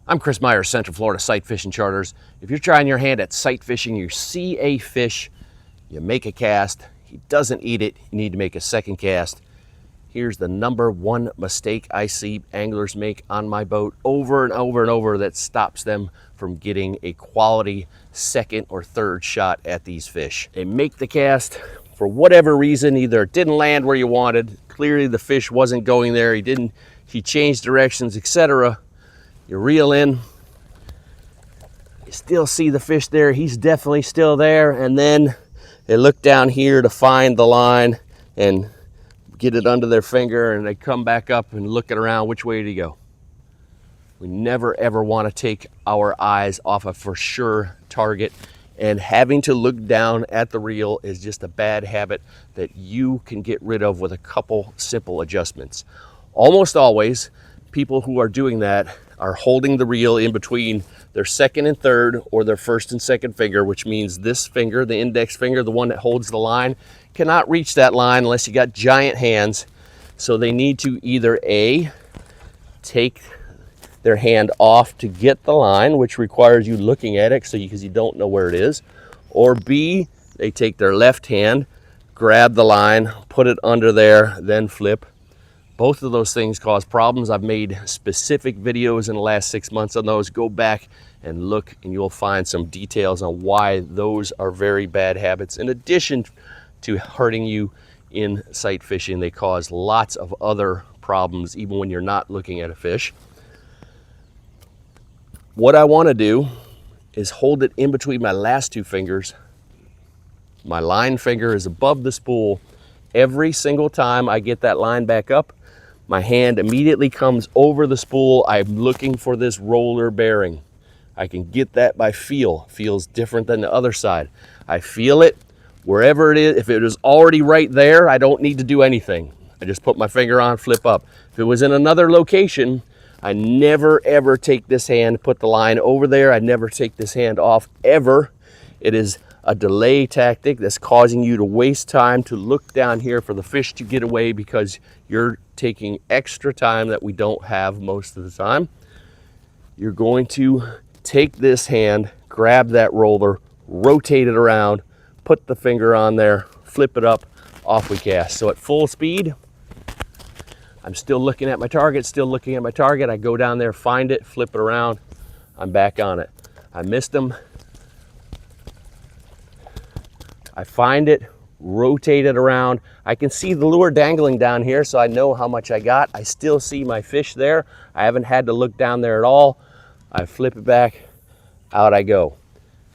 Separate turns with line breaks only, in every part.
I'm Chris Myers, Central Florida Sight Fishing Charters. If you're trying your hand at sight fishing, you see a fish, you make a cast, he doesn't eat it, you need to make a second cast. Here's the number one mistake I see anglers make on my boat over and over and over that stops them from getting a quality second or third shot at these fish. They make the cast for whatever reason, either it didn't land where you wanted, clearly the fish wasn't going there, he changed directions, etc. You reel in, you still see the fish there, he's definitely still there, and then they look down here to find the line and get it under their finger, and they come back up and looking around, which way did he go? We never ever want to take our eyes off a for sure target, and having to look down at the reel is just a bad habit that you can get rid of with a couple simple adjustments. Almost always, people who are doing that are holding the reel in between their second and third or their first and second finger, which means this finger, the index finger, the one that holds the line, cannot reach that line unless you got giant hands. So they need to either A, take their hand off to get the line, which requires you looking at it because you don't know where it is, or B, they take their left hand, grab the line, put it under there, then flip. Both of those things cause problems. I've made specific videos in the last 6 months on those. Go back and look and you'll find some details on why those are very bad habits. In addition to hurting you in sight fishing, they cause lots of other problems even when you're not looking at a fish. What I want to do is hold it in between my last two fingers. My line finger is above the spool. Every single time I get that line back up, my hand immediately comes over the spool. I'm looking for this roller bearing. I can get that by feel. Feels different than the other side. I feel it wherever it is. If it is already right there, I don't need to do anything. I just put my finger on, flip up. If it was in another location, I never ever take this hand, put the line over there. I never take this hand off ever. It is a delay tactic that's causing you to waste time to look down here for the fish to get away because you're taking extra time that we don't have most of the time. You're going to take this hand, grab that roller, rotate it around, put the finger on there, flip it up, off we cast. So at full speed, I'm still looking at my target, I go down there, find it, flip it around, I'm back on it. I missed them. I find it, rotate it around. I can see the lure dangling down here, so I know how much I got. I still see my fish there. I haven't had to look down there at all. I flip it back, out I go.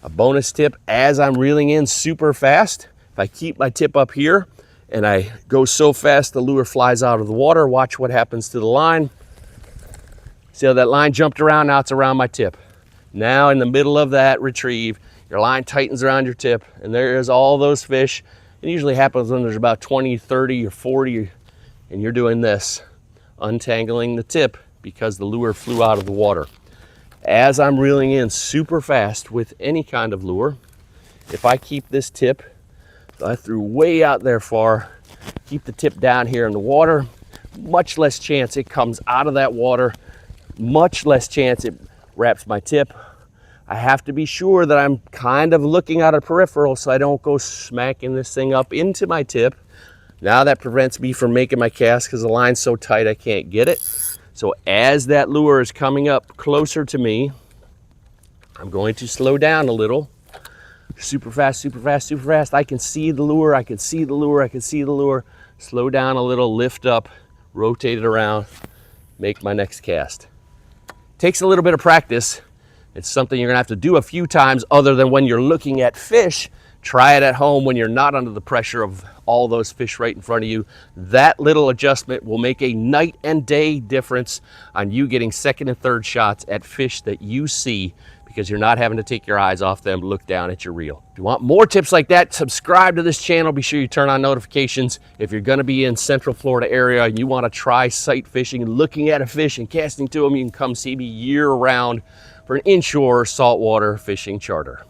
A bonus tip, as I'm reeling in super fast, if I keep my tip up here and I go so fast the lure flies out of the water, watch what happens to the line. See how that line jumped around? Now it's around my tip. Now in the middle of that retrieve, your line tightens around your tip, and there's all those fish. It usually happens when there's about 20, 30, or 40, and you're doing this, untangling the tip because the lure flew out of the water. As I'm reeling in super fast with any kind of lure, if I keep this tip, I threw way out there far, keep the tip down here in the water, much less chance it comes out of that water, much less chance it wraps my tip. I have to be sure that I'm kind of looking at a peripheral so I don't go smacking this thing up into my tip. Now that prevents me from making my cast because the line's so tight I can't get it. So as that lure is coming up closer to me, I'm going to slow down a little. Super fast, super fast, super fast. I can see the lure, I can see the lure, I can see the lure. Slow down a little, lift up, rotate it around, make my next cast. Takes a little bit of practice. It's something you're gonna have to do a few times other than when you're looking at fish. Try it at home when you're not under the pressure of all those fish right in front of you. That little adjustment will make a night and day difference on you getting second and third shots at fish that you see because you're not having to take your eyes off them, look down at your reel. If you want more tips like that, subscribe to this channel. Be sure you turn on notifications. If you're gonna be in Central Florida area and you wanna try sight fishing, looking at a fish and casting to them, you can come see me year round for an inshore saltwater fishing charter.